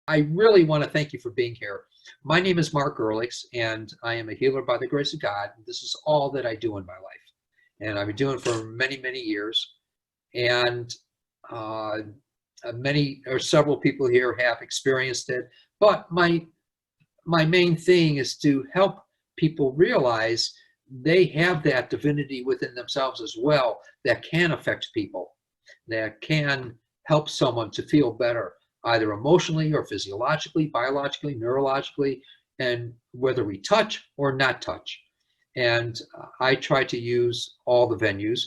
I really want to thank you for being here. My name is Mark Ehrlichs, and I am a healer by the grace of God. This is all that I do in my life, and I've been doing it for many, many years. And uh, many or several people here have experienced it. But my main thing is to help people realize they have that divinity within themselves as well that can affect people, that can help someone to feel better, either emotionally or physiologically, biologically, neurologically, and whether we touch or not touch. And I try to use all the venues,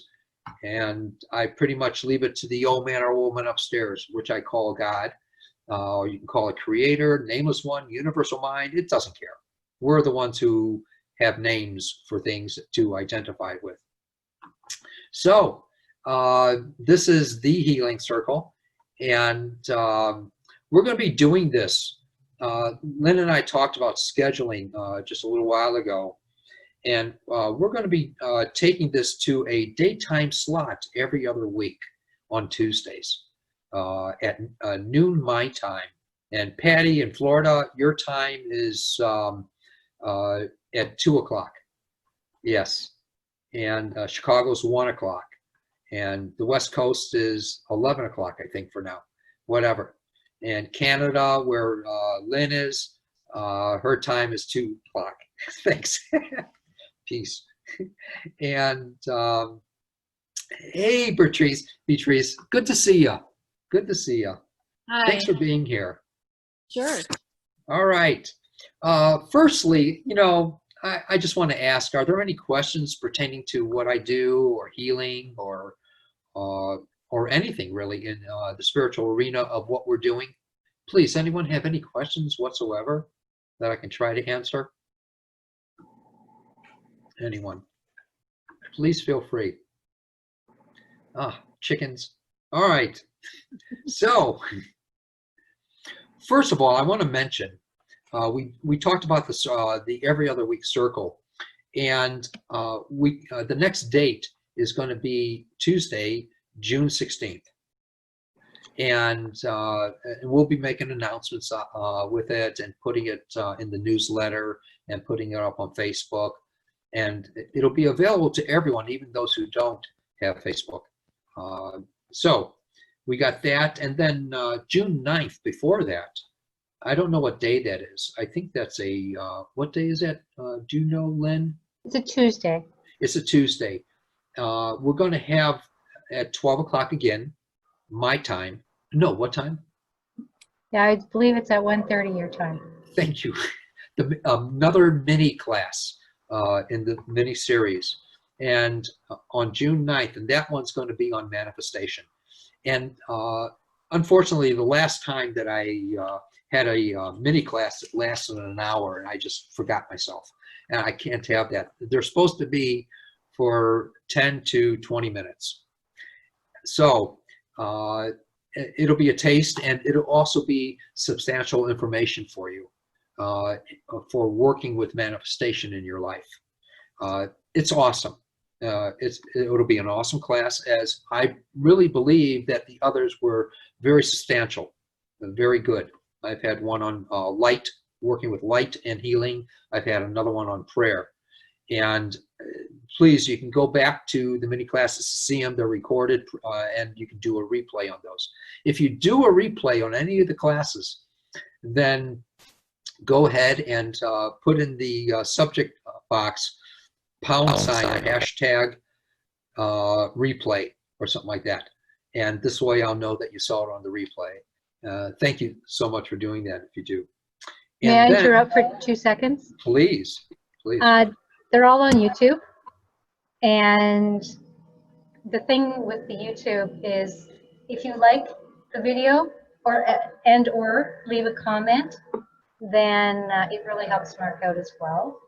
and I pretty much leave it to the old man or woman upstairs, which I call God. You can call it creator, nameless one, universal mind. It doesn't care. We're the ones who have names for things to identify with. So this is the Healing Circle, and we're going to be doing this. Lynn and I talked about scheduling just a little while ago, and we're going to be taking this to a daytime slot every other week on Tuesdays at noon my time. And Patty in Florida, your time is at 2 o'clock. Yes. And Chicago's 1 o'clock. And the West Coast is 11 o'clock, I think, for now. Whatever. And Canada, where Lynn is, her time is 2 o'clock. Thanks. Peace. And hey, Beatrice, good to see you. Good to see you. Hi. Thanks for being here. Sure. All right. Firstly, I just want to ask, are there any questions pertaining to what I do or healing or anything really in the spiritual arena of what we're doing? Please, anyone have any questions whatsoever that I can try to answer? Anyone? Please feel free. Chickens. All right. So, first of all, I want to mention, we talked about this the every other week circle, and the next date is going to be Tuesday, June 16th, and we'll be making announcements with it and putting it in the newsletter and putting it up on Facebook, and it'll be available to everyone, even those who don't have Facebook. So we got that, and then June 9th before that. I don't know what day that is. I think that's what day is that? Do you know, Lynn? It's a Tuesday. It's a Tuesday. We're going to have at 12 o'clock again, my time. No, what time? Yeah, I believe it's at 1:30 your time. Thank you. Another mini class in the mini series. And on June 9th, and that one's going to be on manifestation. And unfortunately, the last time that I had a mini class that lasted an hour, and I just forgot myself. And I can't have that. They're supposed to be for 10 to 20 minutes. So it'll be a taste, and it'll also be substantial information for you for working with manifestation in your life. It's awesome. It'll be an awesome class, as I really believe that the others were very substantial, very good. I've had one on light, working with light and healing. I've had another one on prayer. And please, you can go back to the mini classes to see them. They're recorded, and you can do a replay on those. If you do a replay on any of the classes, then go ahead and put in the subject box # or hashtag replay or something like that. And this way I'll know that you saw it on the replay. Thank you so much for doing that if you do. And May I interrupt for 2 seconds? Please. They're all on YouTube. And the thing with the YouTube is if you like the video or leave a comment, then it really helps Mark out as well.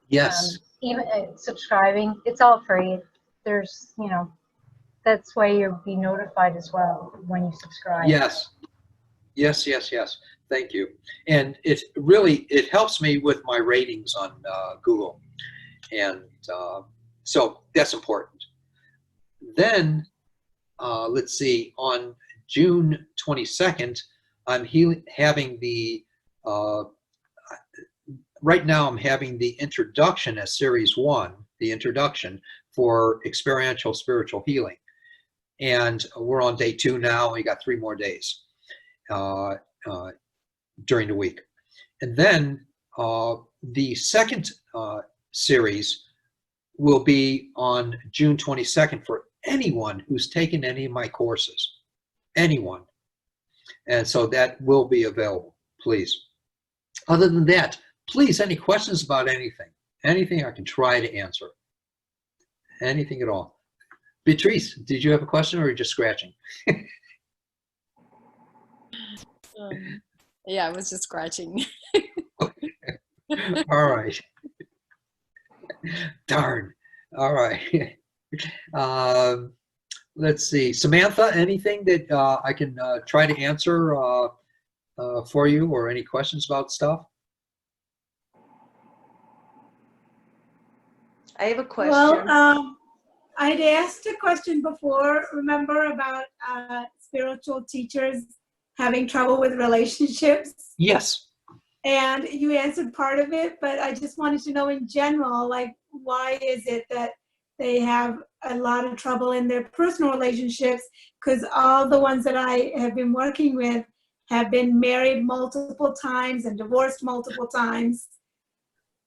Yes. Even subscribing, it's all free. There's, that's why you'll be notified as well when you subscribe. Yes. Thank you. And it helps me with my ratings on Google. And so that's important. Then, let's see, on June 22nd, having the right now I'm having the introduction as series 1, the introduction for experiential spiritual healing. And we're on day 2 now. We got 3 more days during the week. And then the second series will be on June 22nd for anyone who's taken any of my courses, anyone. And so that will be available, please. Other than that, please, any questions about anything I can try to answer, anything at all. Beatrice, did you have a question or are you just scratching? Yeah, I was just scratching. All right. Darn. All right. Let's see. Samantha, anything that I can try to answer for you, or any questions about stuff? I have a question. Well, I'd asked a question before, remember, about spiritual teachers having trouble with relationships? Yes. And you answered part of it, but I just wanted to know in general, like, why is it that they have a lot of trouble in their personal relationships? Because all the ones that I have been working with have been married multiple times and divorced multiple times.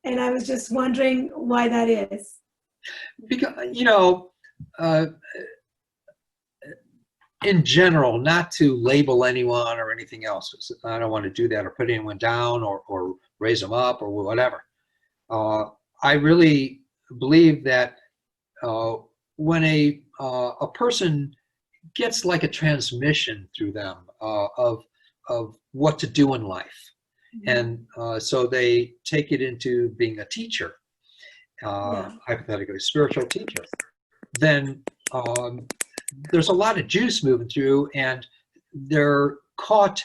And I was just wondering why that is. Because, you know, in general, not to label anyone or anything else. I don't want to do that or put anyone down or raise them up or whatever. I really believe that when a person gets like a transmission through them of what to do in life, and so they take it into being a teacher, hypothetically a spiritual teacher, then there's a lot of juice moving through, and they're caught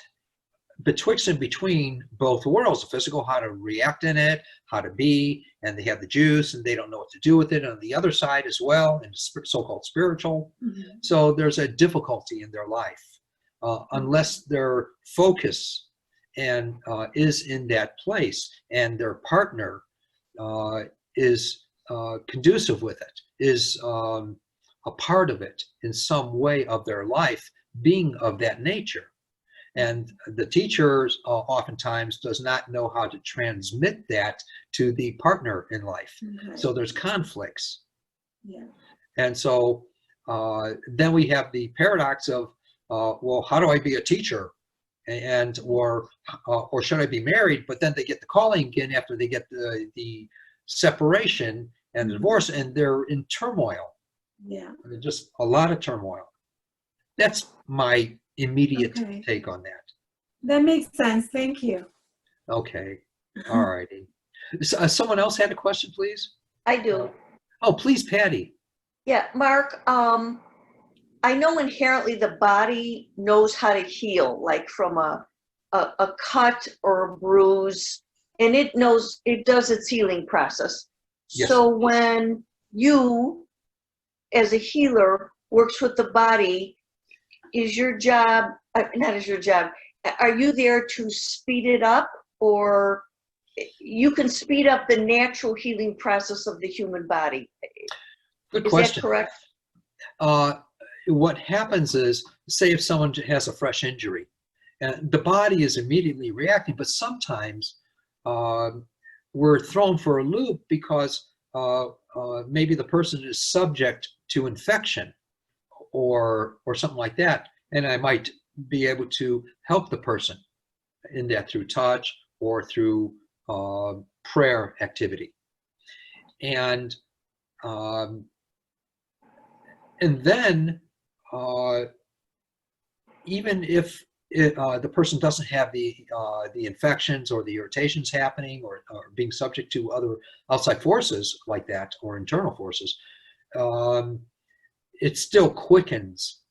betwixt and between both worlds, the physical, how to react in it, how to be, and they have the juice and they don't know what to do with it on the other side as well, and so-called spiritual. So there's a difficulty in their life unless their focus and is in that place, and their partner is conducive with it, is a part of it in some way of their life, being of that nature. And the teacher oftentimes does not know how to transmit that to the partner in life. So there's conflicts. And so then we have the paradox of, well, how do I be a teacher? And or should I be married? But then they get the calling again after they get the separation and the divorce, and they're in turmoil. Just a lot of turmoil. That's my immediate take on that. That makes sense. Thank you. Okay. All righty. Someone else had a question, please? I do. Oh, please, Patty. Yeah, Mark, I know inherently the body knows how to heal, like from a cut or a bruise, and it knows, it does its healing process. Yes. So when you, as a healer, works with the body, is your job, not as your job, are you there to speed it up, or you can speed up the natural healing process of the human body? Good question. Is that correct? What happens is, say if someone has a fresh injury, and the body is immediately reacting, but sometimes we're thrown for a loop because maybe the person is subject to infection or something like that, and I might be able to help the person in that through touch or through prayer activity. And then even if the person doesn't have the infections or the irritations happening, or being subject to other outside forces like that, or internal forces, it still quickens,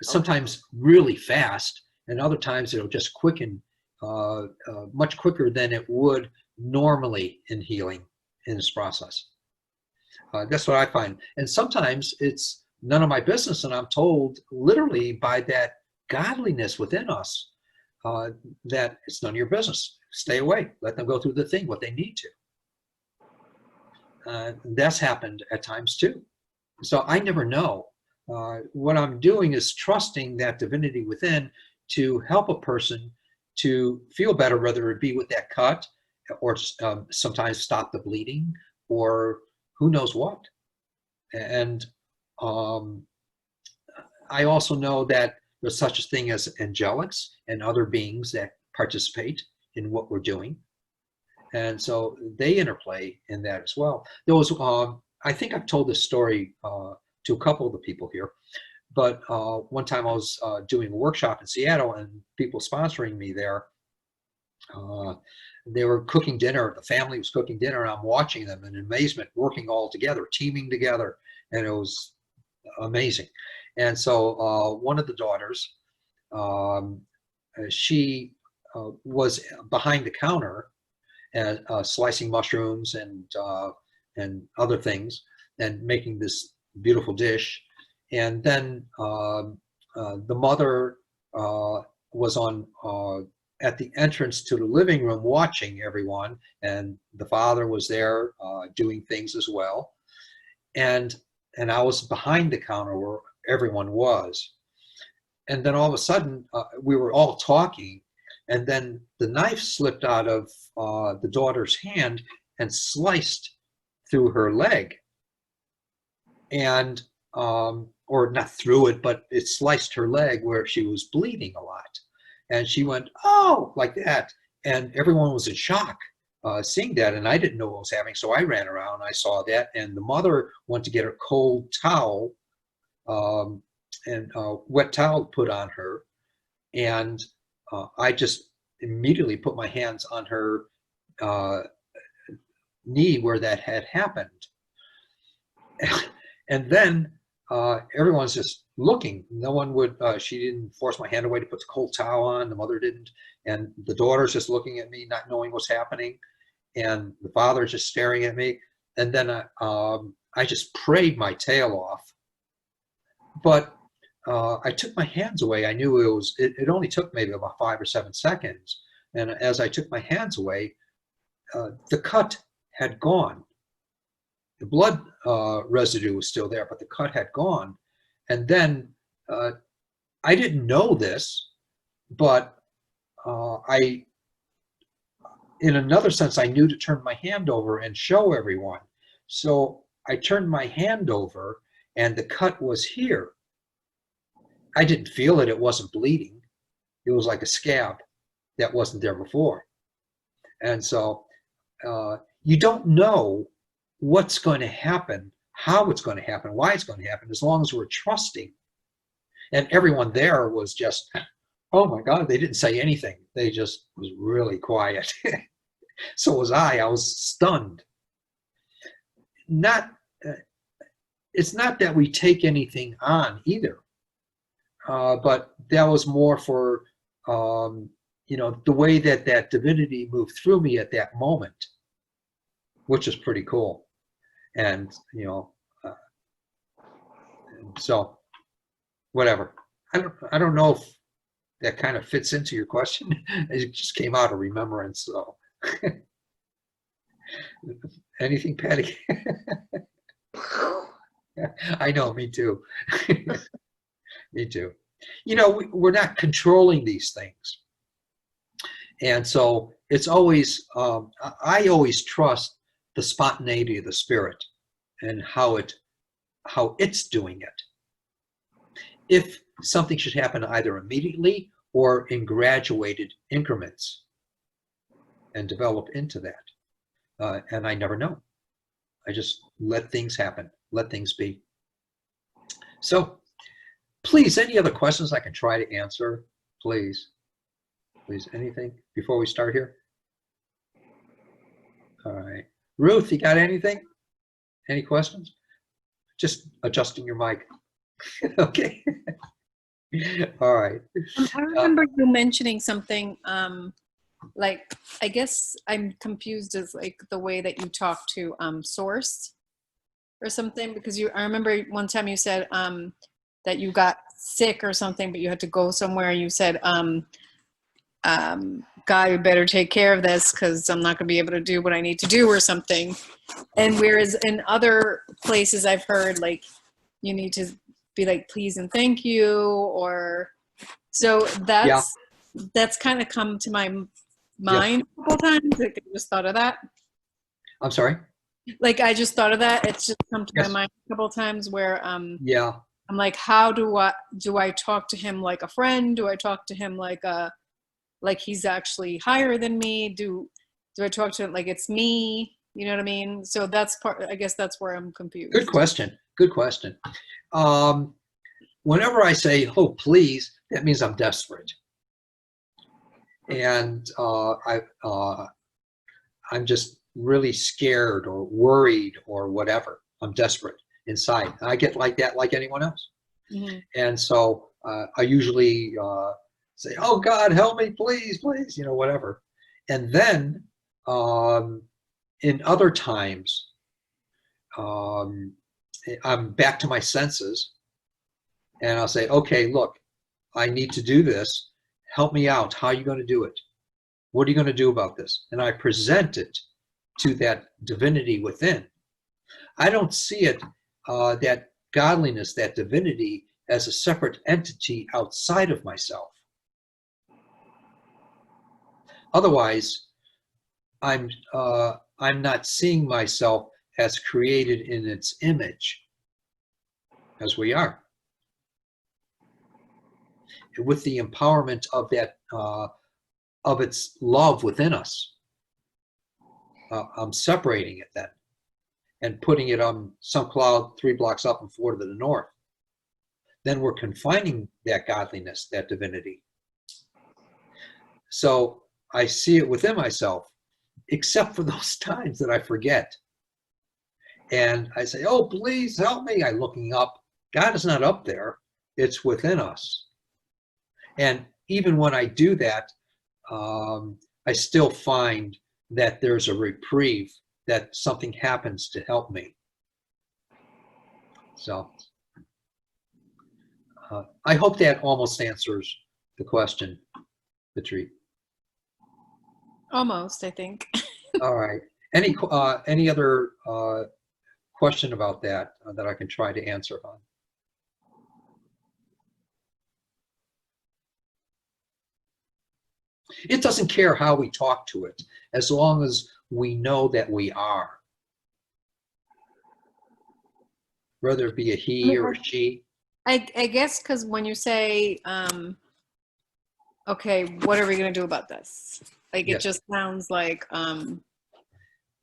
sometimes really fast, and other times it'll just quicken much quicker than it would normally in healing in this process. That's what I find. And sometimes it's none of my business, and I'm told literally by that godliness within us that it's none of your business. Stay away. Let them go through the thing, what they need to. That's happened at times too. So I never know. What I'm doing is trusting that divinity within to help a person to feel better, whether it be with that cut or sometimes stop the bleeding or who knows what. And I also know that there's such a thing as angelics and other beings that participate in what we're doing. And so they interplay in that as well. There was, I think I've told this story to a couple of the people here, but one time I was doing a workshop in Seattle and people sponsoring me there, they were cooking dinner, the family was cooking dinner, and I'm watching them in amazement, working all together, teaming together, and it was amazing. And so one of the daughters, she was behind the counter slicing mushrooms and other things and making this beautiful dish. And then the mother was on at the entrance to the living room watching everyone, and the father was there doing things as well. And I was behind the counter where everyone was. And then all of a sudden, we were all talking, and then the knife slipped out of the daughter's hand and sliced through her leg. And, or not through it, but it sliced her leg where she was bleeding a lot. And she went, oh, like that. And everyone was in shock seeing that. And I didn't know what was happening. So I ran around, I saw that. And the mother went to get a cold towel and a wet towel put on her. And I just immediately put my hands on her knee where that had happened. And then everyone's just looking. No one would, she didn't force my hand away to put the cold towel on. The mother didn't. And the daughter's just looking at me, not knowing what's happening. And the father's just staring at me. And then I just prayed my tail off. But I took my hands away. I knew it only took maybe about 5 or 7 seconds. And as I took my hands away, the cut had gone. The blood residue was still there, but the cut had gone. And then I didn't know this, but in another sense, I knew to turn my hand over and show everyone. So I turned my hand over and the cut was here. I didn't feel it. It wasn't bleeding. It was like a scab that wasn't there before. And so you don't know what's going to happen, how it's going to happen, why it's going to happen, as long as we're trusting. And everyone there was just, oh my God, they didn't say anything. They just was really quiet. So was I. I was stunned. It's not that we take anything on either, but that was more for, the way that divinity moved through me at that moment, which is pretty cool. And, so whatever. I don't know if that kind of fits into your question. It just came out of remembrance. So anything, Patty? I know, me too. Me too. We're not controlling these things. And so it's always, I always trust the spontaneity of the spirit and how it's doing it. If something should happen either immediately or in graduated increments and develop into that. And I never know. I just let things happen, let things be. So please, any other questions I can try to answer? Please, anything before we start here? All right. Ruth, you got anything? Any questions? Just adjusting your mic. Okay. All right. I remember you mentioning something like, I guess I'm confused as like the way that you talk to Source or something, because I remember one time you said that you got sick or something, but you had to go somewhere. You said, God, you better take care of this because I'm not going to be able to do what I need to do or something. And whereas in other places I've heard, like, you need to be like, please and thank you, or so that's kind of come to my mind a couple times. Like, I just thought of that. I'm sorry? Like, I just thought of that. It's just come to Yes. my mind a couple times where Yeah. I'm like, how do I talk to him like a friend? Do I talk to him like he's actually higher than me? Do I talk to him like it's me? You know what I mean? So that's part, I guess that's where I'm confused. Good question. Good question. Whenever I say, oh, please, that means I'm desperate. And I'm just really scared or worried or whatever. I'm desperate inside. I get like that like anyone else. Mm-hmm. And so I usually say, oh, God, help me, please, please, whatever. And then in other times, I'm back to my senses and I'll say, okay, look, I need to do this. Help me out. How are you going to do it? What are you going to do about this? And I present it to that divinity within. I don't see it, that godliness, that divinity, as a separate entity outside of myself. Otherwise, I'm not seeing myself as created in its image, as we are, with the empowerment of that of its love within us. I'm separating it then and putting it on some cloud 3 blocks up and 4 to the north. Then we're confining that godliness, that divinity. So I see it within myself, except for those times that I forget. And I say, oh, please help me. I'm looking up. God is not up there. It's within us. And even when I do that, I still find that there's a reprieve, that something happens to help me. So I hope that almost answers the question, Patrice. Almost, I think. All right. Any other question about that that I can try to answer on? It doesn't care how we talk to it, as long as we know that we are. Whether it be a he or a she. I guess because when you say, okay, what are we going to do about this? Like, Yes. It just sounds like,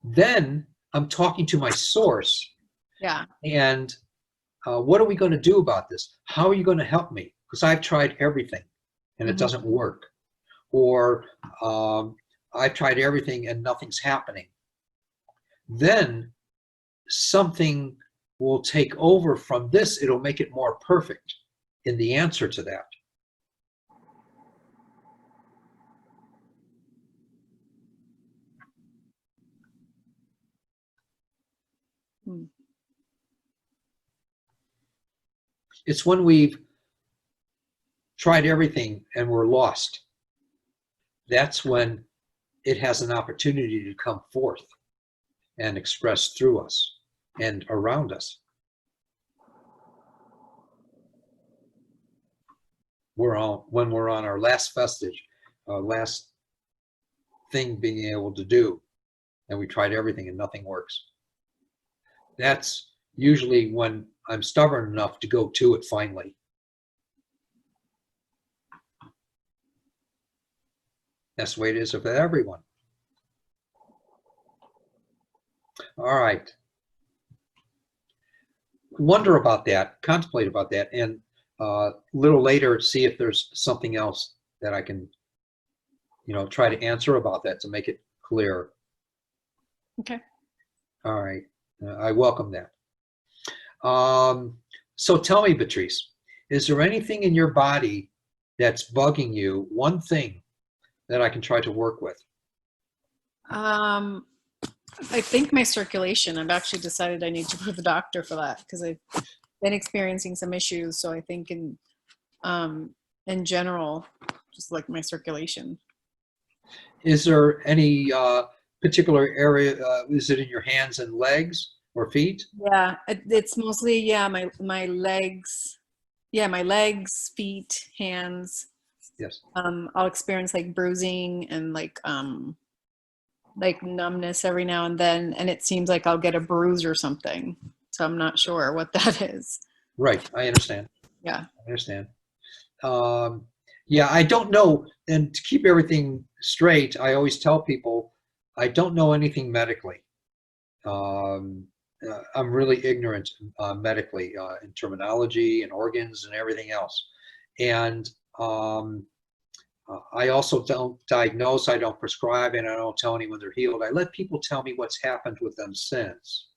Then I'm talking to my source. yeah. And what are we going to do about this? How are you going to help me? Because I've tried everything and it doesn't work. Or I've tried everything and nothing's happening. Then something will take over from this. It'll make it more perfect in the answer to that. It's when we've tried everything and we're lost. That's when it has an opportunity to come forth and express through us and around us. When we're on our last vestige, our last thing being able to do, and we tried everything and nothing works. That's usually when I'm stubborn enough to go to it finally. That's the way it is with everyone. All right. Wonder about that, contemplate about that, and a little later see if there's something else that I can, try to answer about that to make it clear. Okay. All right. I welcome that. So tell me, Patrice, is there anything in your body that's bugging you, one thing that I can try to work with? I think my circulation. I've actually decided I need to go to the doctor for that because been experiencing some issues. So I think in general, just like my circulation. Is there any particular area? Is it in your hands and legs or feet? Yeah, it's mostly, yeah, my legs. Yeah, my legs, feet, hands. Yes. I'll experience like bruising and like numbness every now and then, and it seems like I'll get a bruise or something. So I'm not sure what that is. Right. I understand. Yeah. I understand. Yeah, I don't know. And to keep everything straight, I always tell people I don't know anything medically. I'm really ignorant medically in terminology and organs and everything else. And I also don't diagnose, I don't prescribe, and I don't tell anyone they're healed. I let people tell me what's happened with them since.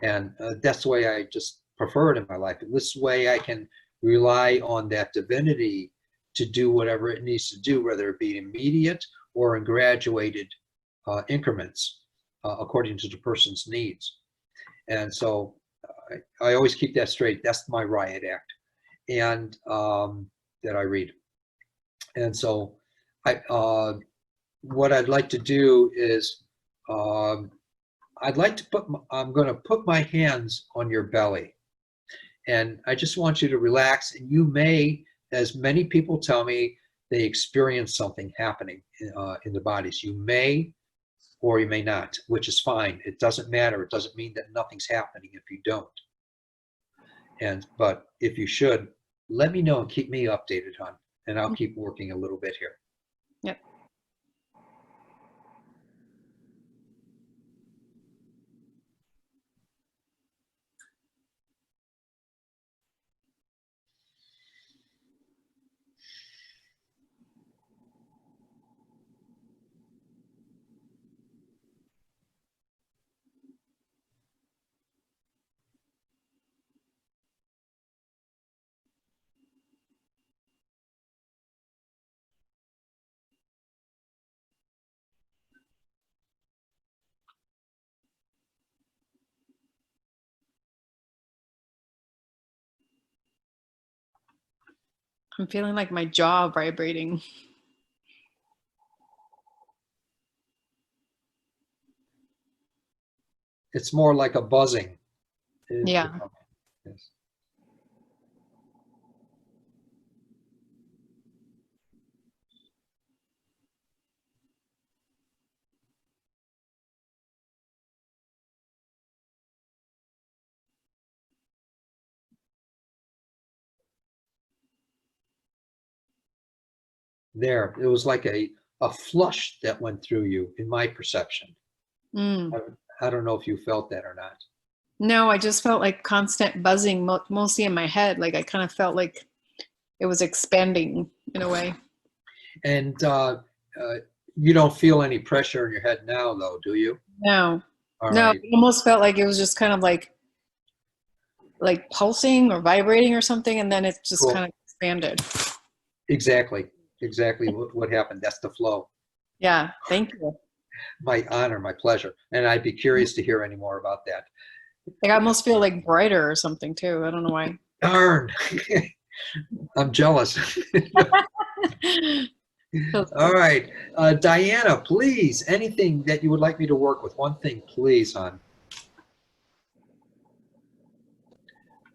And that's the way I just prefer it in my life. And this way I can rely on that divinity to do whatever it needs to do, whether it be immediate or in graduated increments, according to the person's needs. And so I always keep that straight. That's my riot act, and that I read. And so what I'd like to do is I'd like to I'm going to put my hands on your belly, and I just want you to relax. And you may, as many people tell me, they experience something happening in the bodies. You may, or you may not, which is fine. It doesn't matter. It doesn't mean that nothing's happening if you don't. But if you should, let me know and keep me updated, hon, and I'll keep working a little bit here. Yep. I'm feeling like my jaw vibrating. It's more like a buzzing. Yeah. Yes. There, it was like a flush that went through you, in my perception. Mm. I don't know if you felt that or not. No, I just felt like constant buzzing, mostly in my head. Like I kind of felt like it was expanding in a way. And you don't feel any pressure in your head now, though, do you? No, All no, right. it almost felt like it was just kind of like pulsing or vibrating or something, and then it just Cool. kind of expanded. Exactly what happened. That's the flow. Yeah, thank you. My honor, my pleasure. And I'd be curious to hear any more about that. Like I almost feel like brighter or something too. I don't know why. Darn. I'm jealous. All right. Diana, please, anything that you would like me to work with. One thing, please, hon.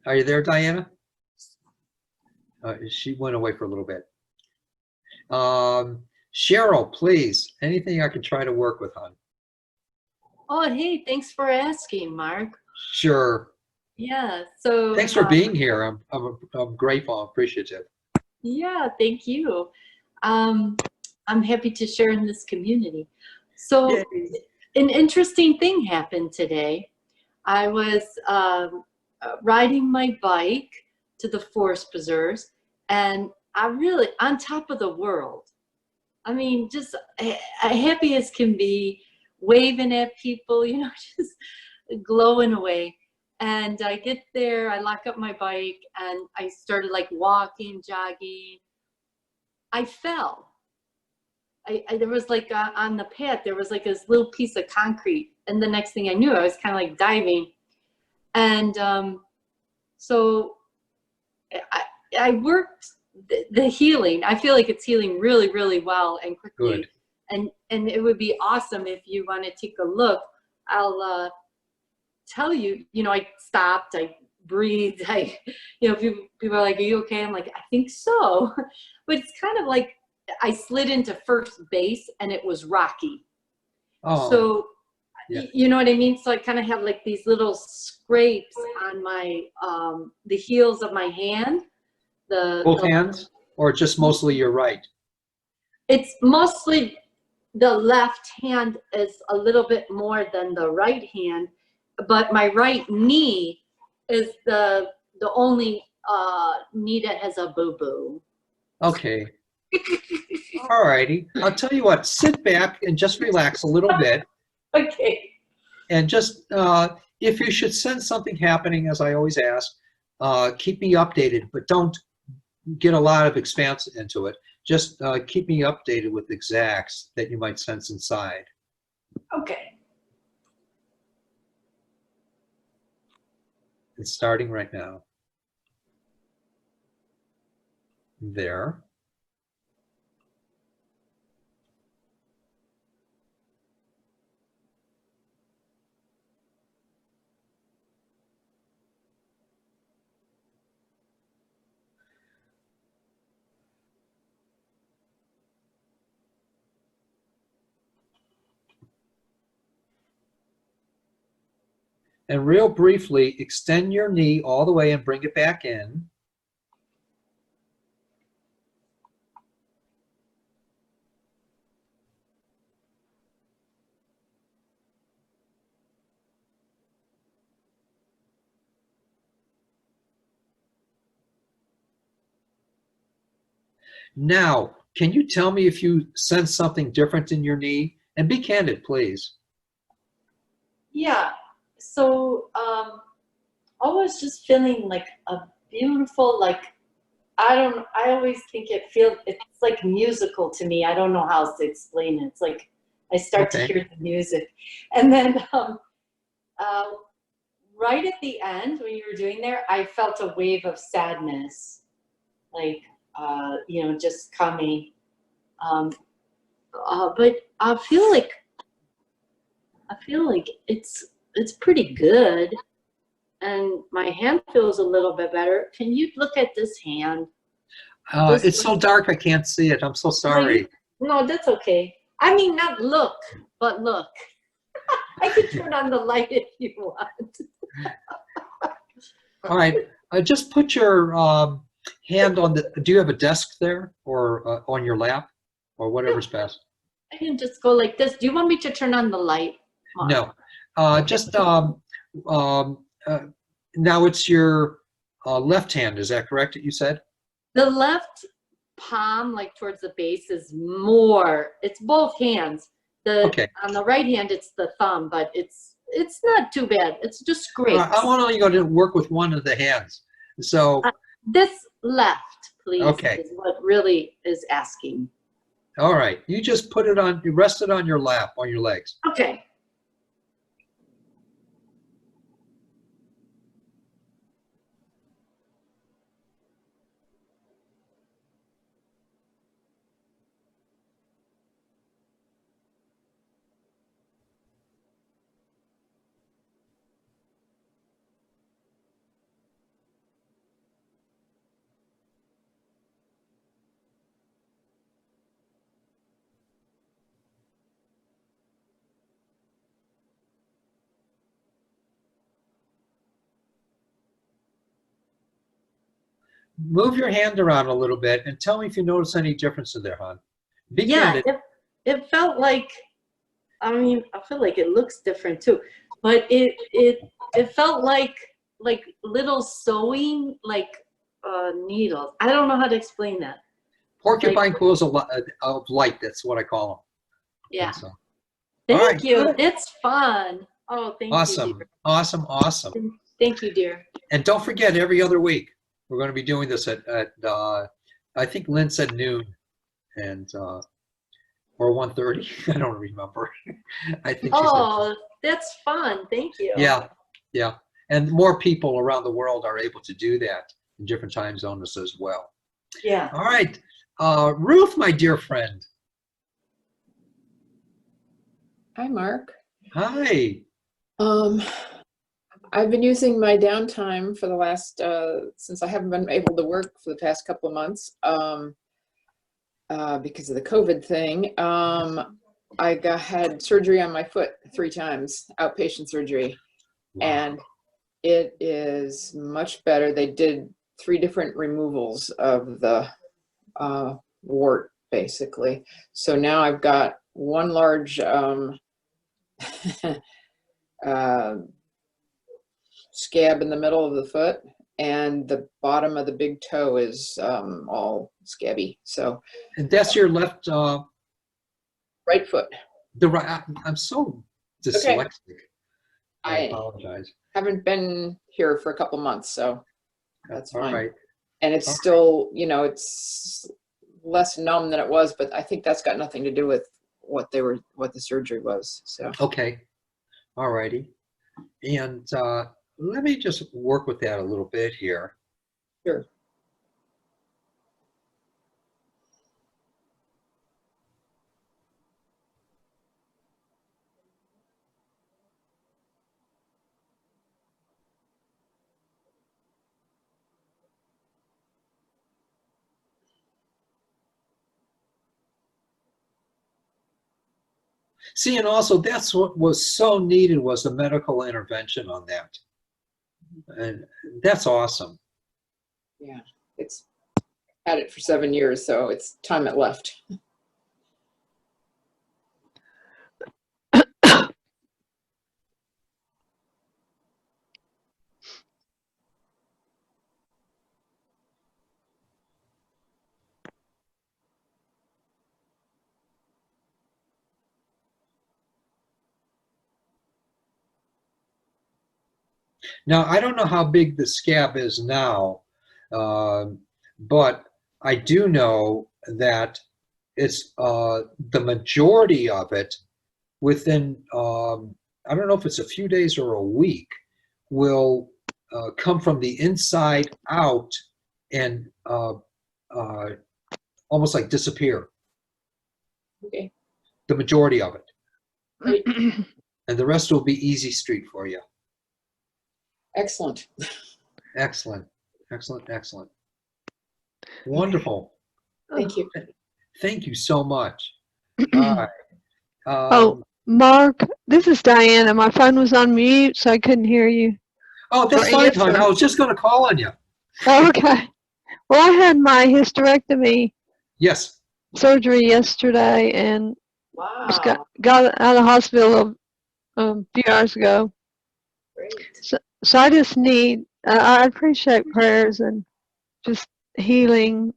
Are you there, Diana? She went away for a little bit. Cheryl, please, anything I can try to work with, hon. Oh, hey, thanks for asking, Mark. Sure. Yeah, so Thanks for being here. I'm grateful, appreciative. yeah, thank you. I'm happy to share in this community. So Yay. an interesting thing happened today. I was riding my bike to the forest preserves, and I really on top of the world. I mean, just happy as can be, waving at people, you know, just glowing away. And I get there, I lock up my bike, and I started like walking, jogging. I fell. There was like on the path, there was like this little piece of concrete. And the next thing I knew, I was kind of like diving. And So I worked the healing. I feel like it's healing really, really well and quickly. Good. And it would be awesome if you want to take a look. I'll tell you, I stopped, I breathed, people are like, are you okay? I'm like, I think so. But it's kind of like I slid into first base and it was rocky. Oh, So, yeah. you know what I mean? So I kind of have like these little scrapes on my, the heels of my hand. Both hands, or just mostly your right? It's mostly the left hand is a little bit more than the right hand, but my right knee is the only knee that has a boo-boo. Okay. All righty. I'll tell you what, sit back and just relax a little bit. Okay. And just, if you should sense something happening, as I always ask, keep me updated, but don't get a lot of expanse into it. Just keep me updated with exacts that you might sense inside. Okay. It's starting right now. There. And real briefly, extend your knee all the way and bring it back in. Now, can you tell me if you sense something different in your knee? And be candid, please. Yeah. So I was just feeling like a beautiful, like, I always think it's like musical to me. I don't know how else to explain it. It's like I start to hear the music. And then right at the end, when you were doing there, I felt a wave of sadness, like, just coming. But I feel like it's pretty good. And my hand feels a little bit better. Can you look at this hand? It's so dark I can't see it. I'm so sorry. No, that's okay. I mean, not look, but look. I can turn on the light if you want. All right. Just put your hand on the, do you have a desk there or on your lap or whatever's best? I can just go like this. Do you want me to turn on the light? No. Just, now it's your left hand, is that correct that you said? The left palm, like towards the base, is more. It's both hands. Okay. On the right hand, it's the thumb, but it's not too bad. It's just great. I want you to work with one of the hands. So this left, please, okay, is what really is asking. All right. You just put it on, you rest it on your lap, on your legs. Okay. Move your hand around a little bit and tell me if you notice any difference in there, hon. Be Yeah, candid. it felt like, I mean, I feel like it looks different too, but it felt like little sewing, like needles. I don't know how to explain that. Porcupine quills of light, that's what I call them. Yeah. So, Thank you. It's fun. Oh, thank you, awesome. dear. Awesome. Thank you, dear. And don't forget, every other week, we're going to be doing this at I think Lynn said noon and or 1:30. I don't remember. I think she said. Oh, that's fun. Thank you. Yeah. And more people around the world are able to do that in different time zones as well. Yeah. All right. Ruth, my dear friend. Hi, Mark. Hi. I've been using my downtime for the last, since I haven't been able to work for the past couple of months because of the COVID thing. Had surgery on my foot 3 times, outpatient surgery, and it is much better. They did 3 different removals of the wart, basically. So now I've got one large scab in the middle of the foot, and the bottom of the big toe is all scabby. So, And that's your left, right foot. the right. I'm so dyslexic. I I apologize. haven't been here for a couple months, so that's All fine. right. And it's All right. still, you know, it's less numb than it was, but I think that's got nothing to do with what the surgery was. So Okay. All righty. And let me just work with that a little bit here. sure. See, and also that's what was so needed, was the medical intervention on that. And that's awesome. Yeah, it's had it for 7 years, so it's time it left. Now, I don't know how big the scab is now, but I do know that it's the majority of it within, I don't know if it's a few days or a week, will come from the inside out and almost like disappear, Okay. the majority of it. Great. And the rest will be easy street for you. Excellent. Excellent, excellent, excellent. Wonderful. Thank you. Thank you so much. All right. Oh, Mark, this is Diane, and my phone was on mute, so I couldn't hear you. Oh, that's For fine, hon. answer. I was just going to call on you. Oh, okay. Well, I had my hysterectomy Yes. surgery yesterday, and just Wow. got out of the hospital a few hours ago. Great. So I just need, I appreciate prayers and just healing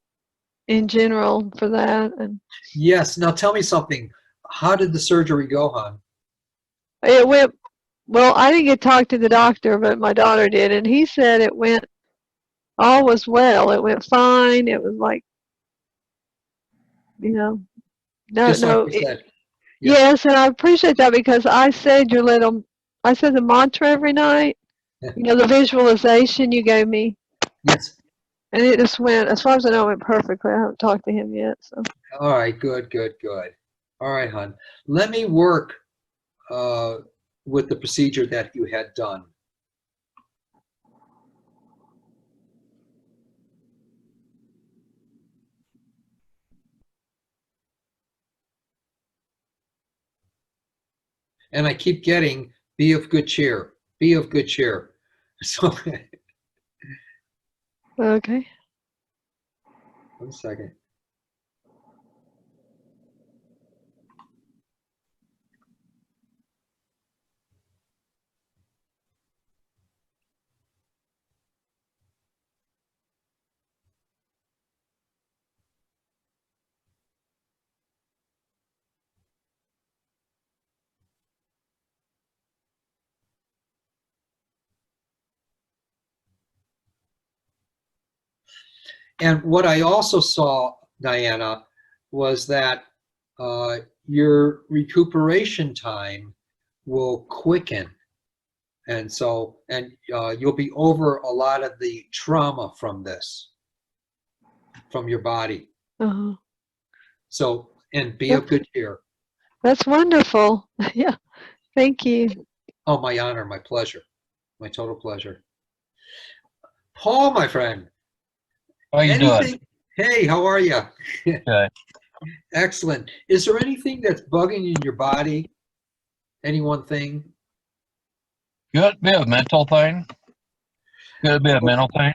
in general for that. And Yes. Now tell me something. How did the surgery go, hon? it went, well, I didn't get to talk to the doctor, but my daughter did, and he said it went, all was well. It went fine. It was like, no, Just like no. you said. Yes, and I appreciate that because I said I said the mantra every night, the visualization you gave me, Yes. and it just went, as far as I know, it went perfectly. I haven't talked to him yet, so. All right. Good, good, good. All right, hon. Let me work with the procedure that you had done. And I keep getting, be of good cheer, be of good cheer. So, Okay. 1 second. And what I also saw, Diana, was that your recuperation time will quicken. And so, and you'll be over a lot of the trauma from this, from your body. Uh-huh. So, and be of That's, good cheer. that's wonderful. Yeah. Thank you. Oh, my honor, my pleasure, my total pleasure. Paul, my friend, How you doing? anything? Hey, how are you? Okay. Excellent. Is there anything that's bugging you in your body? Any one thing? Could be a mental thing. Could be a mental thing.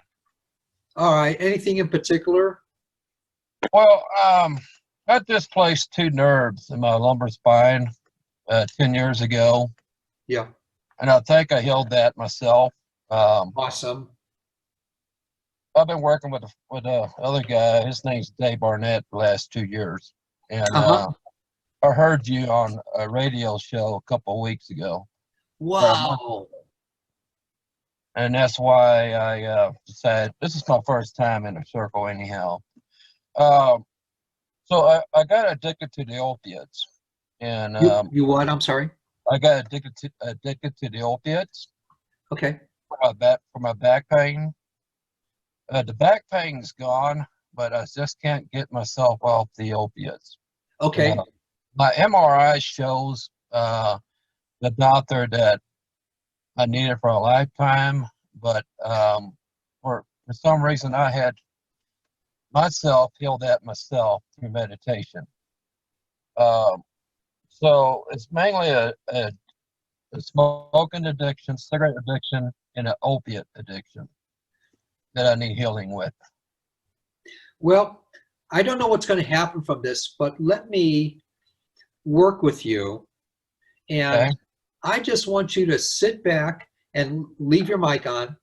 All right. Anything in particular? Well, I displaced 2 nerves in my lumbar spine 10 years ago, Yeah. and I think I healed that myself. Awesome. I've been working with a other guy. His name's Dave Barnett for the last 2 years, and Uh-huh. I heard you on a radio show a couple of weeks ago, Wow. and that's why I decided this is my first time in a circle anyhow. So I got addicted to the opiates, and You what? I'm sorry. I got addicted to the opiates Okay. for my back pain. The back pain's gone, but I just can't get myself off the opiates. Okay. My MRI shows the doctor that I need it for a lifetime, but for some reason I had myself heal that myself through meditation. So it's mainly a smoking addiction, cigarette addiction, and an opiate addiction that I need healing with. Well, I don't know what's going to happen from this, but let me work with you. And Okay. I just want you to sit back and leave your mic on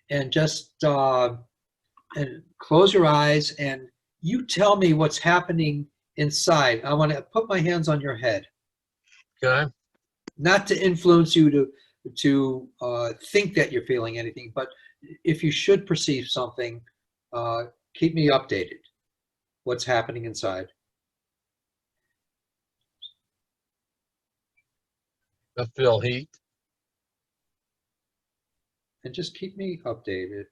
and just and close your eyes and you tell me what's happening inside. I want to put my hands on your head, Okay. not to influence you to think that you're feeling anything, but if you should perceive something, keep me updated. What's happening inside? I feel heat. And just keep me updated.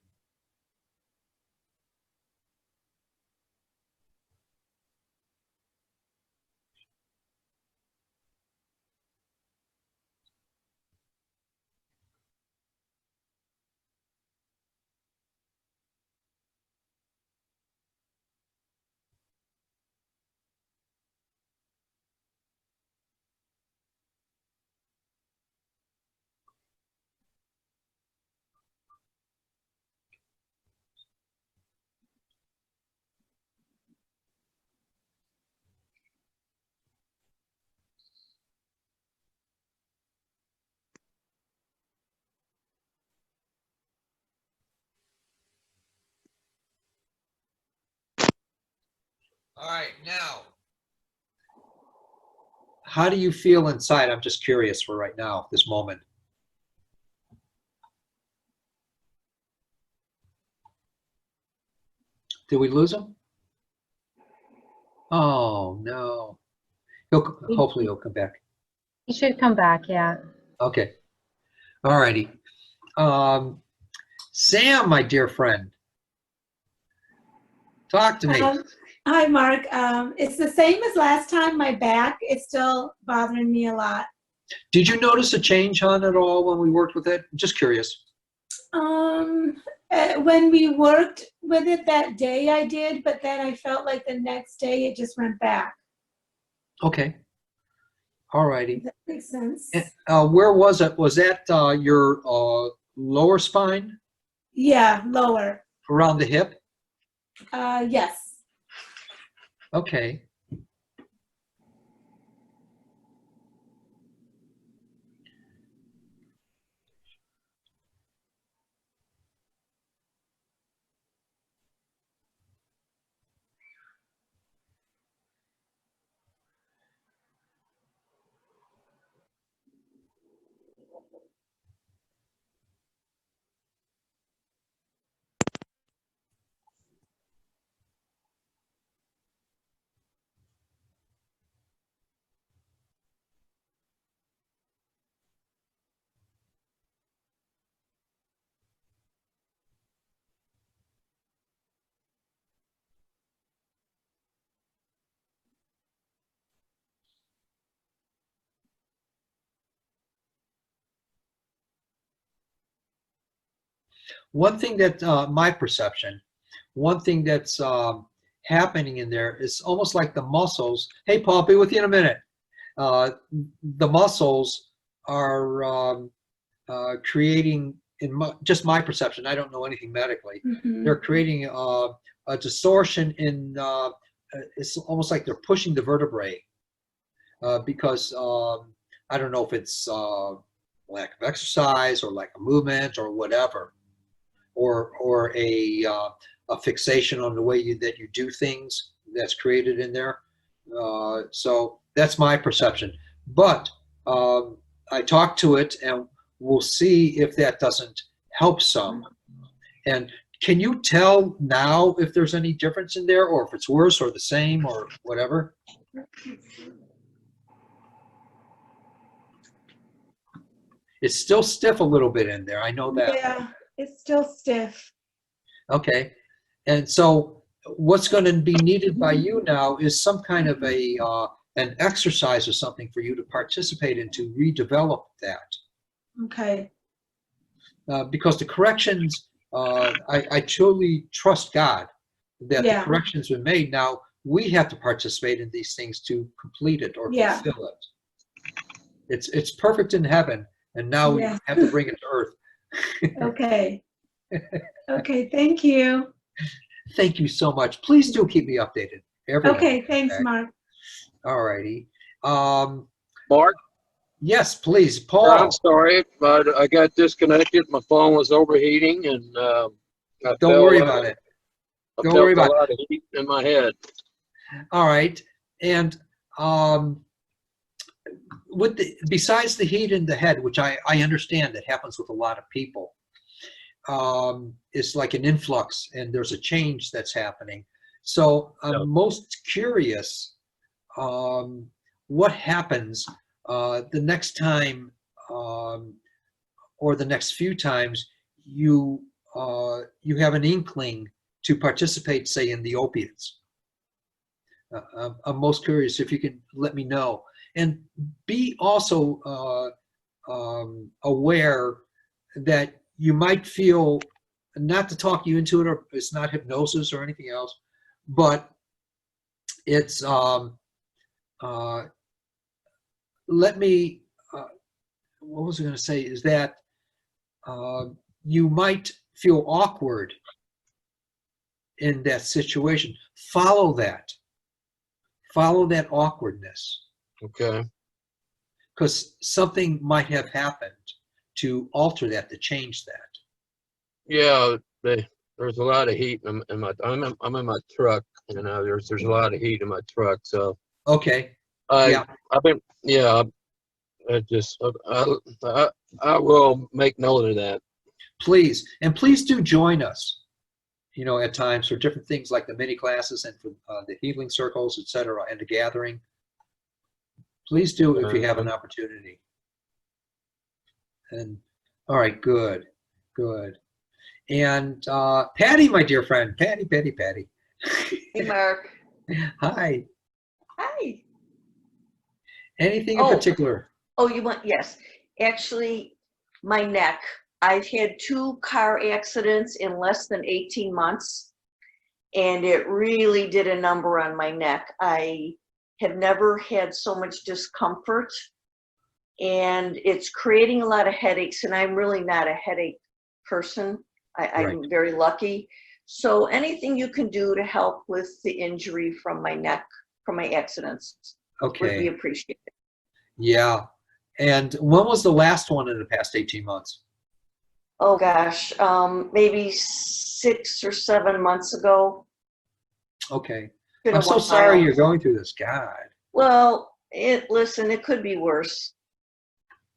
All right, now, how do you feel inside? I'm just curious for right now, this moment. Did we lose him? Oh, no. Hopefully he'll come back. He should come back, yeah. Okay. All righty. Sam, my dear friend, talk to me. Hi, Mark. It's the same as last time. My back is still bothering me a lot. Did you notice a change on it all when we worked with it? Just curious. When we worked with it that day, I did, but then I felt like the next day it just went back. Okay. All righty. That makes sense. Where was it? Was that your lower spine? Yeah, lower. Around the hip? Yes. Okay. One thing that my perception, one thing that's happening in there is almost like the muscles. Hey, Paul, be with you in a minute. The muscles are creating, just my perception, I don't know anything medically, they're creating a distortion in, it's almost like they're pushing the vertebrae because I don't know if it's lack of exercise or lack of movement or whatever, or a fixation on the way that you do things that's created in there. So that's my perception. But I talked to it, and we'll see if that doesn't help some. And can you tell now if there's any difference in there, or if it's worse or the same or whatever? It's still stiff a little bit in there. I know that. Yeah, it's still stiff. Okay. And so what's going to be needed by you now is some kind of an exercise or something for you to participate in to redevelop that. Okay. Because the corrections, I truly trust God that the corrections were made. Now we have to participate in these things to complete it or fulfill it. It's perfect in heaven, and now we have to bring it to earth. Okay. Okay, thank you. Thank you so much. Please do keep me updated. Okay, thanks, Mark. All righty. Mark, Yes, please, Paul. I'm sorry, but I got disconnected. My phone was overheating, and Don't worry about it. Don't worry about it. A lot of heat in my head. All right, and with besides the heat in the head, which I understand that happens with a lot of people, it's like an influx, and there's a change that's happening. So I'm most curious, what happens the next time, or the next few times you have an inkling to participate, say, in the opiates. I'm most curious if you can let me know, and be also aware that you might feel, not to talk you into it, or it's not hypnosis or anything else, but it's let me, what was I going to say, is that you might feel awkward in that situation. Follow that awkwardness. Okay. Because something might have happened to alter that, to change that. Yeah, there's a lot of heat in my. I'm in my truck, and there's a lot of heat in my truck. So Okay. I will make note of that. Please, and please do join us, at times for different things like the mini classes and for the healing circles, etc., and the gathering. Please do if you have an opportunity. And all right, good. And Patty, my dear friend, Patty. Hey, Mark. Hi. Hi. Anything in particular? Oh, you want, yes. Actually, my neck. I've had 2 car accidents in less than 18 months, and it really did a number on my neck. I have never had so much discomfort, and it's creating a lot of headaches, and I'm really not a headache person. I'm very lucky. So anything you can do to help with the injury from my neck, from my accidents, would be appreciated. Yeah. And when was the last one in the past 18 months? Oh gosh, maybe 6 or 7 months ago. Okay. I'm so sorry you're going through this. God. Well, listen, it could be worse.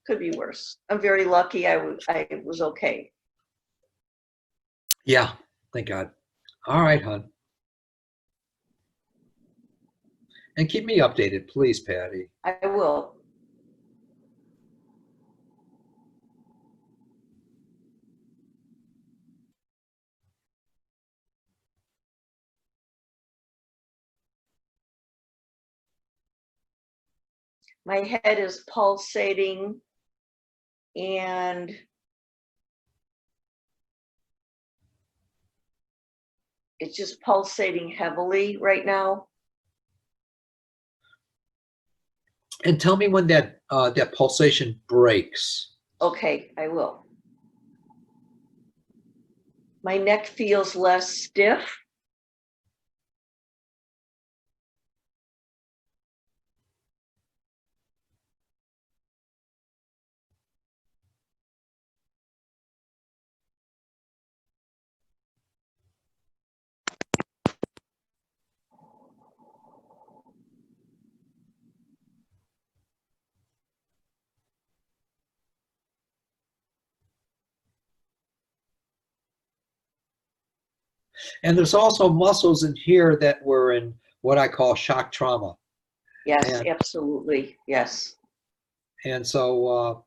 Could be worse. I'm very lucky I was okay. Yeah, thank God. All right, hon. And keep me updated, please, Patty. I will. My head is pulsating, and it's just pulsating heavily right now. And tell me when that that pulsation breaks. Okay, I will. My neck feels less stiff. And there's also muscles in here that were in what I call shock trauma. Yes, And, absolutely. Yes. and so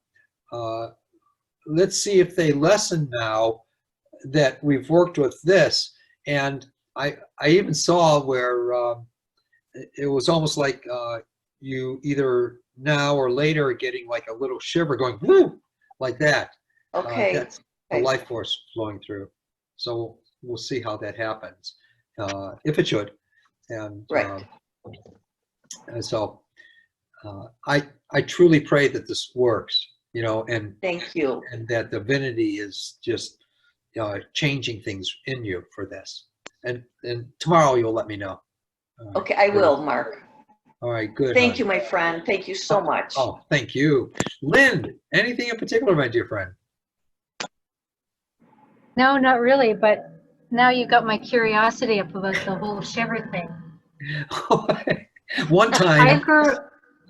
let's see if they lessen now that we've worked with this. And I even saw where it was almost like you either now or later are getting like a little shiver going, woo, like that. Okay. That's the Okay. life force flowing through. So we'll see how that happens, if it should. And, Right. and so I truly pray that this works, you know, and Thank you. that divinity is just changing things in you for this. And tomorrow you'll let me know. All right. Okay, I will, Mark. All right, good. Thank hon. you, my friend. Thank you so much. Oh, thank you. Lynn, anything in particular, my dear friend? No, not really, but now you got my curiosity up about the whole shiver thing. One time,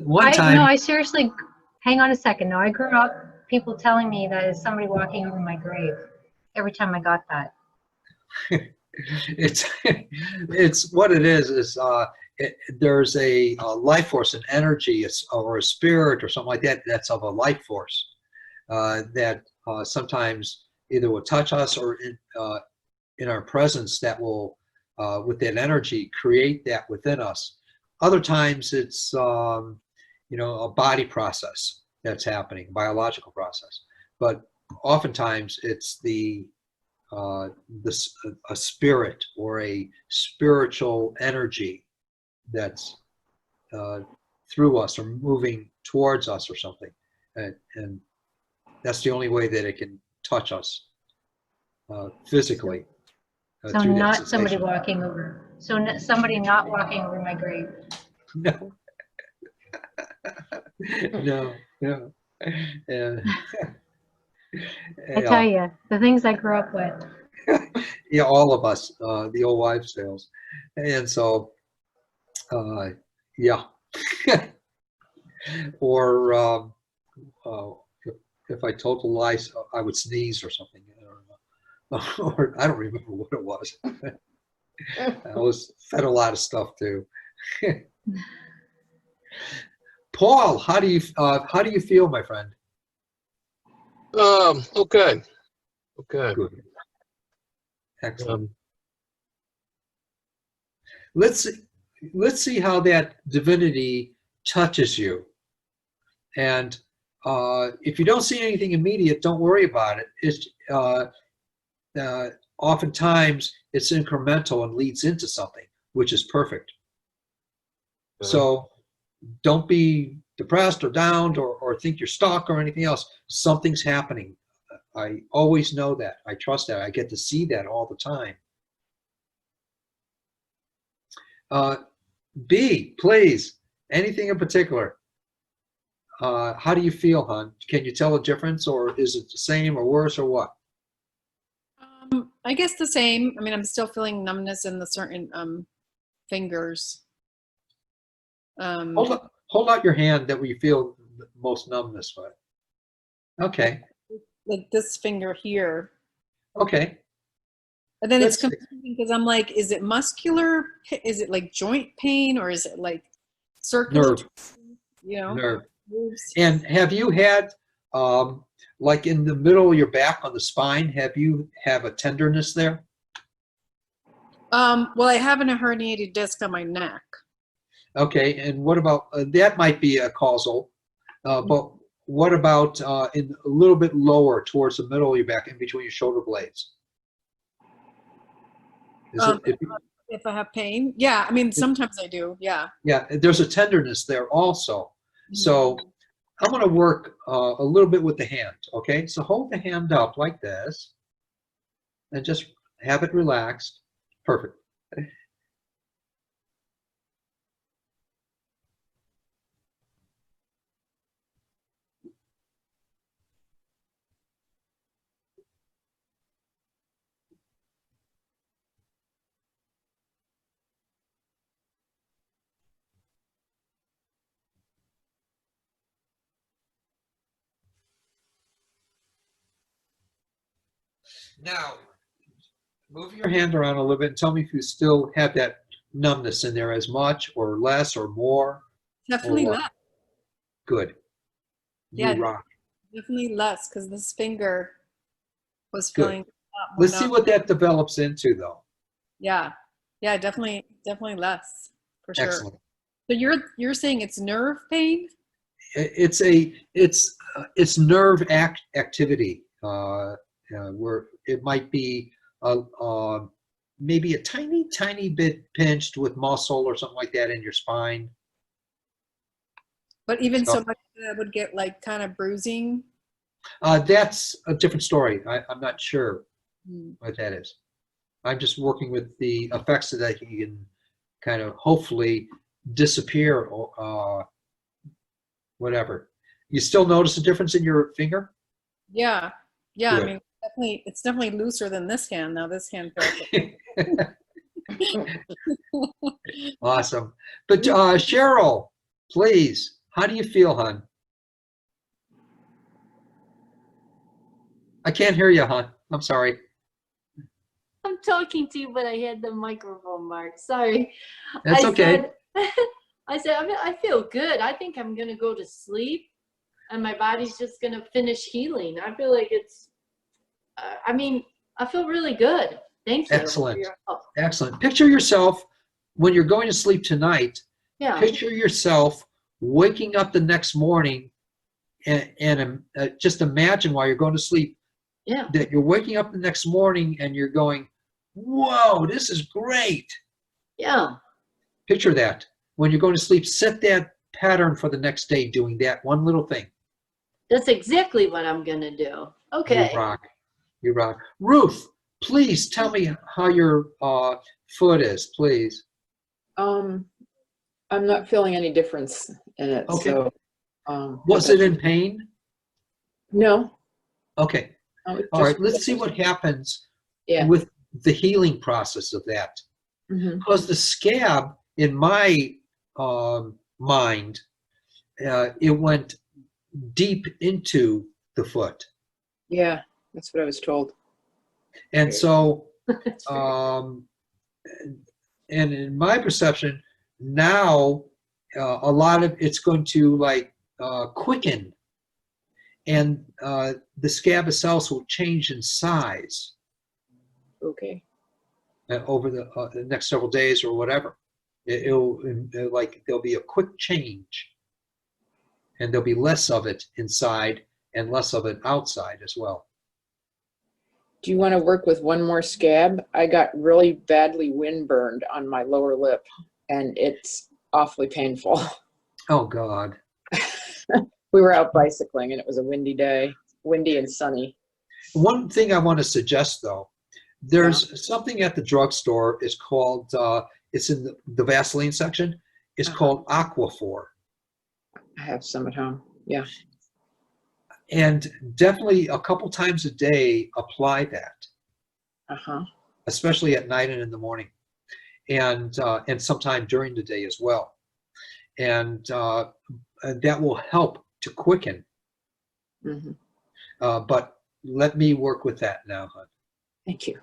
No, I seriously, hang on a second. No, I grew up people telling me that is somebody walking over my grave every time I got that. it's what it is there's a life force, an energy, or a spirit or something like that that's of a life force that sometimes either will touch us or in our presence that will with that energy create that within us. Other times it's you know, a body process that's happening, biological process, but oftentimes it's a spirit or a spiritual energy that's through us or moving towards us or something, and that's the only way that it can touch us physically. So Through that not somebody sensation. walking over. So somebody not walking over my grave. No. No. Yeah. I tell you, the things I grew up with. Yeah, all of us, the old wives' tales, and so, yeah. Or if I told a lie, I would sneeze or something. Or I don't remember what it was. I was fed a lot of stuff too. Paul, how do you feel, my friend? Okay. Good. Excellent. Let's see how that divinity touches you. And if you don't see anything immediate, don't worry about it. It's oftentimes it's incremental and leads into something, which is perfect. So don't be depressed or down or think you're stuck or anything else. Something's happening. I always know that. I trust that. I get to see that all the time. B, please, anything in particular? How do you feel, hon? Can you tell a difference, or is it the same or worse or what? I guess the same. I mean, I'm still feeling numbness in the certain fingers. Hold out your hand that we feel the most numbness with. Okay. Like this finger here. Okay. And then it's confusing because I'm like, is it muscular? Is it like joint pain, or is it like circular? Nerve. You know? Nerve. Nerves. And have you had, like in the middle of your back on the spine, have a tenderness there? Well, I have a herniated disc on my neck. Okay, and what about, that might be a causal, but what about in a little bit lower towards the middle of your back, in between your shoulder blades? Is it, If I have pain, yeah. I mean, sometimes I do. Yeah. yeah, there's a tenderness there also. So I'm going to work a little bit with the hand. Okay, so hold the hand up like this, and just have it relaxed. Perfect. Now, move your hand around a little bit and tell me if you still have that numbness in there as much or less or more. Definitely Or less. good. You Yeah, rock. definitely less because this finger was Good. feeling a lot more Let's see what that develops into, though. Yeah. Yeah, definitely less for sure. Excellent. So you're saying it's nerve pain? It's nerve activity where it might be maybe a tiny bit pinched with muscle or something like that in your spine. But even so So much that I would get like kind of bruising. that's a different story. I'm not sure Hmm. what that is. I'm just working with the effects so that you can kind of hopefully disappear or whatever. You still notice a difference in your finger? Yeah. Yeah, I Good. mean, it's definitely looser than this hand. Now this hand feels Awesome. But Cheryl, please, how do you feel, hon? I can't hear you, hon. I'm sorry. I'm talking to you, but I had the microphone marked. Sorry. That's I okay. said, I feel good. I think I'm going to go to sleep and my body's just going to finish healing. I feel like it's, I mean, I feel really good. Thank you. Excellent. For your help. Excellent. Picture yourself when you're going to sleep tonight. Yeah. Picture yourself waking up the next morning and just imagine while you're going to sleep Yeah. that you're waking up the next morning and you're going, whoa, this is great. Yeah. Picture that. When you're going to sleep, set that pattern for the next day doing that one little thing. That's exactly what I'm going to do. Okay. You rock. You rock. Ruth, please tell me how your foot is, please. I'm not feeling any difference in it. Okay. So, Was it in pain? No. Okay. It All right. just- Let's see what happens Yeah. with the healing process of that. Mhm. Because the scab, in my mind, it went deep into the foot. Yeah, that's what I was told. And so, That's right. and in my perception, now a lot of it's going to like quicken, and the scab cells will change in size Okay. over the next several days or whatever. It'll like there'll be a quick change, and there'll be less of it inside and less of it outside as well. Do you want to work with one more scab? I got really badly windburned on my lower lip, and it's awfully painful. Oh God. We were out bicycling, and it was a windy day, windy and sunny. One thing I want to suggest, though, there's something at the drugstore. It's called, it's in the Vaseline section. It's called Aquaphor. I have some at home. Yeah. And definitely a couple times a day, apply that, especially at night and in the morning, and sometime during the day as well. And that will help to quicken. Mm-hmm. But let me work with that now, hon. Thank you.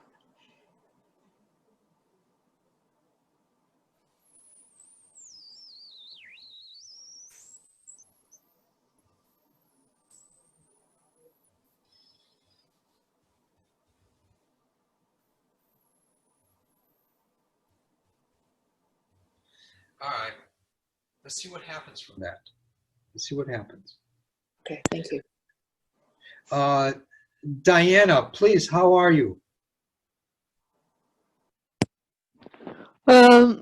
All right. Let's see what happens from that. Let's see what happens. Okay, thank you. Diana, please, how are you? Um,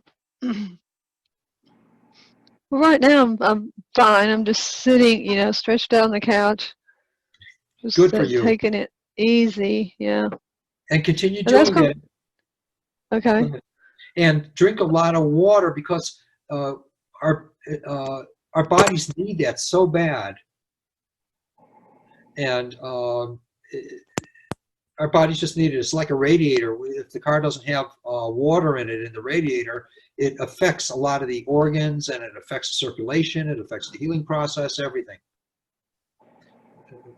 well, right now I'm fine. I'm just sitting, stretched out on the couch, just Good for you. taking it easy. Yeah, And continue and that's doing good. it. Okay. And drink a lot of water because our our bodies need that so bad. And our bodies just need it. It's like a radiator. If the car doesn't have water in it in the radiator, it affects a lot of the organs, and it affects circulation. It affects the healing process, everything.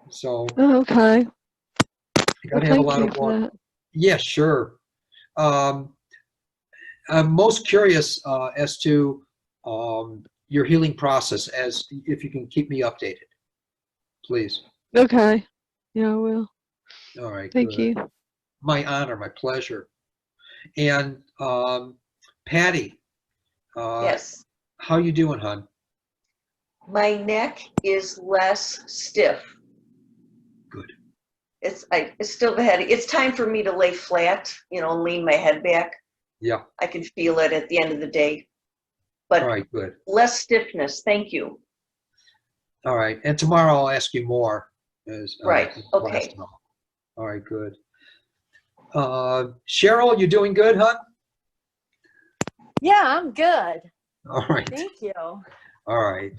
So Oh, okay. you Well, got to have a thank lot you of for water. that. Yeah, sure. I'm most curious as to your healing process, as if you can keep me updated, please. Okay. Yeah, I will. All right, Thank good. you. My honor, my pleasure. And Patty, Yes. how you doing, hon? My neck is less stiff. Good. It's still the headache. It's time for me to lay flat, lean my head back. Yeah. I can feel it at the end of the day. All But right, good. less stiffness. Thank you. All right. And tomorrow I'll ask you more. Right. Okay. All right, good. Cheryl, you doing good, hon? Yeah, I'm good. All right. Thank you. All right.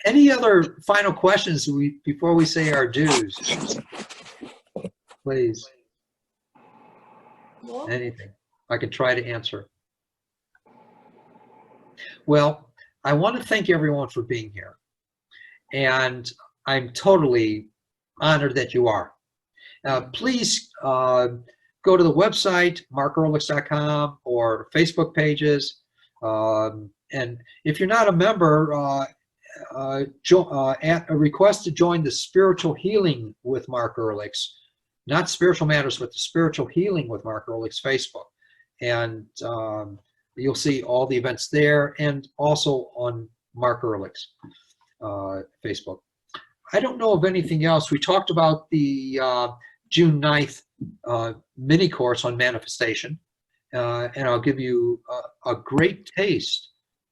Any other final questions before we say our dues? Please. Anything I can try to answer. Well, I want to thank everyone for being here. And I'm totally honored that you are. Please go to the website, markearlix.com, or Facebook pages. And if you're not a member, at a request to join the Spiritual Healing with Mark Ehrlich's, not Spiritual Matters, but the Spiritual Healing with Mark Ehrlich's Facebook. And you'll see all the events there, and also on Mark Ehrlich's Facebook. I don't know of anything else. We talked about the June 9th mini course on manifestation, and I'll give you a great taste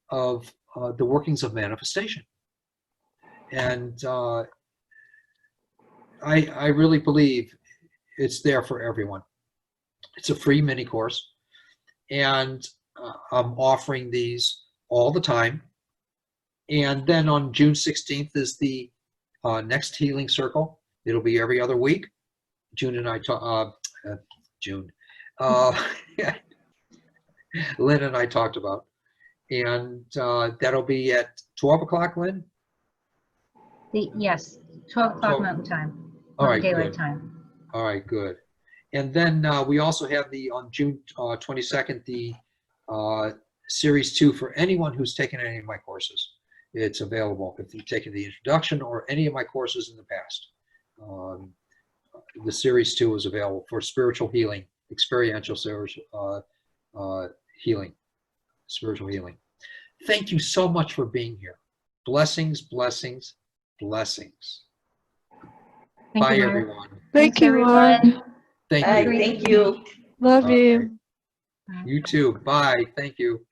of the workings of manifestation. And I really believe it's there for everyone. It's a free mini course, and I'm offering these all the time. And then on June 16th is the next healing circle. It'll be every other week. June and I Lynn and I talked about, and that'll be at 12 o'clock, Lynn? Yes, 12 o'clock 12. Mountain Time. All right, Daylight good. Time. All right, good. And then we also have on June 22nd, the Series 2 for anyone who's taken any of my courses. It's available if you've taken the introduction or any of my courses in the past. The Series 2 is available for spiritual healing, experiential healing, spiritual healing. Thank you so much for being here. Blessings, blessings, blessings. Bye, you, Mark. everyone. Thank you, Mark. Thank Bye. you. Thank you. Love All you. right. You too. Bye. Thank you.